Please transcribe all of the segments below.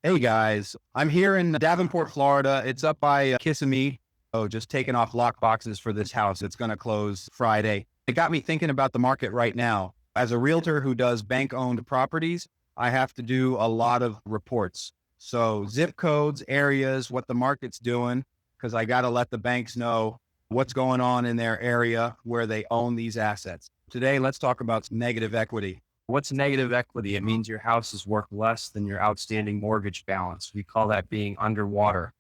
Hey guys, I'm here in Davenport, Florida. It's up by Kissimmee. Oh, just taking off lock boxes for this house. It's going to close Friday. It got me thinking about the market right now. As a realtor who does bank owned properties, I have to do a lot of reports. So, zip codes, areas, what the market's doing, because I got to let the banks know what's going on in their area where they own these assets. Today, let's talk about negative equity. What's negative equity? It means your house is worth less than your outstanding mortgage balance. We call that being underwater.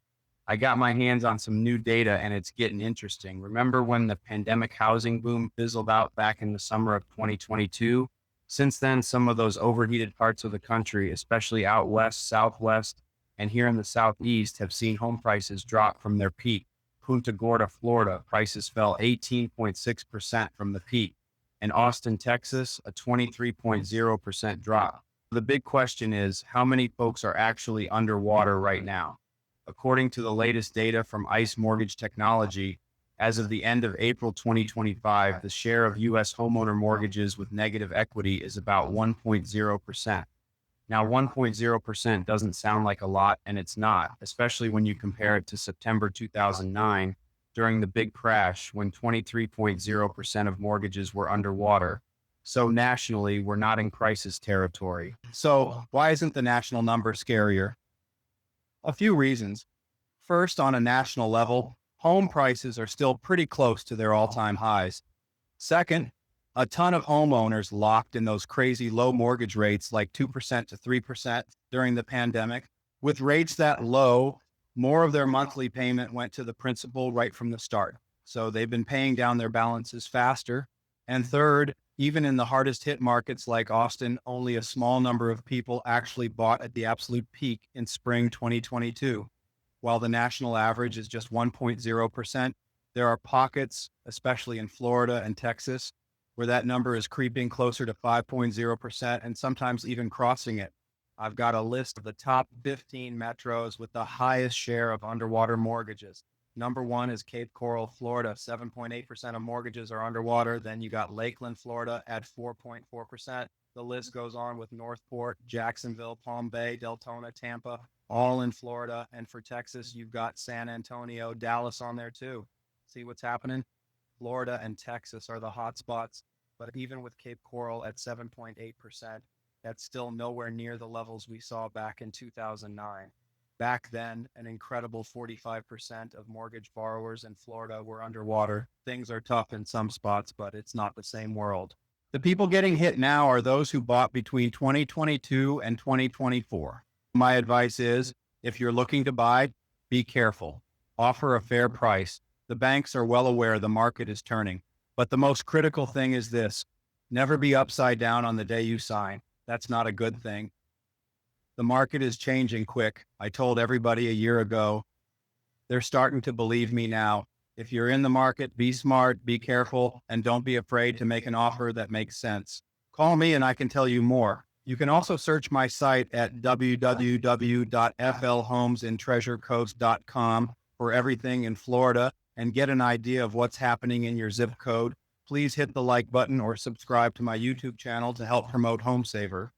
I got my hands on some new data and it's getting interesting. Remember when the pandemic housing boom fizzled out back in the summer of 2022? Since then, some of those overheated parts of the country, especially out west, southwest, and here in the southeast, have seen home prices drop from their peak. Punta Gorda, Florida, prices fell 18.6% from the peak. In Austin, Texas, a 23.0% drop. The big question is, how many folks are actually underwater right now? According to the latest data from ICE Mortgage Technology, as of the end of April 2025, the share of U.S. homeowner mortgages with negative equity is about 1.0%. Now, 1.0% doesn't sound like a lot, and it's not, especially when you compare it to September 2009, during the big crash when 23.0% of mortgages were underwater. So nationally, we're not in crisis territory. So why isn't the national number scarier? A few reasons. First, on a national level, home prices are still pretty close to their all-time highs. Second, a ton of homeowners locked in those crazy low mortgage rates like 2% to 3% during the pandemic. With rates that low, more of their monthly payment went to the principal right from the start. So they've been paying down their balances faster. And third, even in the hardest hit markets like Austin, only a small number of people actually bought at the absolute peak in spring 2022. While the national average is just 1.0%, there are pockets, especially in Florida and Texas, where that number is creeping closer to 5.0% and sometimes even crossing it. I've got a list of the top 15 metros with the highest share of underwater mortgages. Number one is Cape Coral, Florida. 7.8% of mortgages are underwater. Then you got Lakeland, Florida at 4.4%. The list goes on with Northport, Jacksonville, Palm Bay, Deltona, Tampa, all in Florida. And for Texas, you've got San Antonio, Dallas on there too. See what's happening? Florida and Texas are the hot spots. But even with Cape Coral at 7.8%, that's still nowhere near the levels we saw back in 2009. Back then, an incredible 45% of mortgage borrowers in Florida were underwater. Things are tough in some spots, but it's not the same world. The people getting hit now are those who bought between 2022 and 2024. My advice is, if you're looking to buy, be careful. Offer a fair price. The banks are well aware the market is turning. But the most critical thing is this: never be upside down on the day you sign. That's not a good thing. The market is changing quick. I told everybody a year ago. They're starting to believe me now. If you're in the market, be smart, be careful, and don't be afraid to make an offer that makes sense. Call me and I can tell you more. You can also search my site at www.flhomesandtreasurecoast.com for everything in Florida and get an idea of what's happening in your zip code. Please hit the like button or subscribe to my YouTube channel to help promote HomeSaver.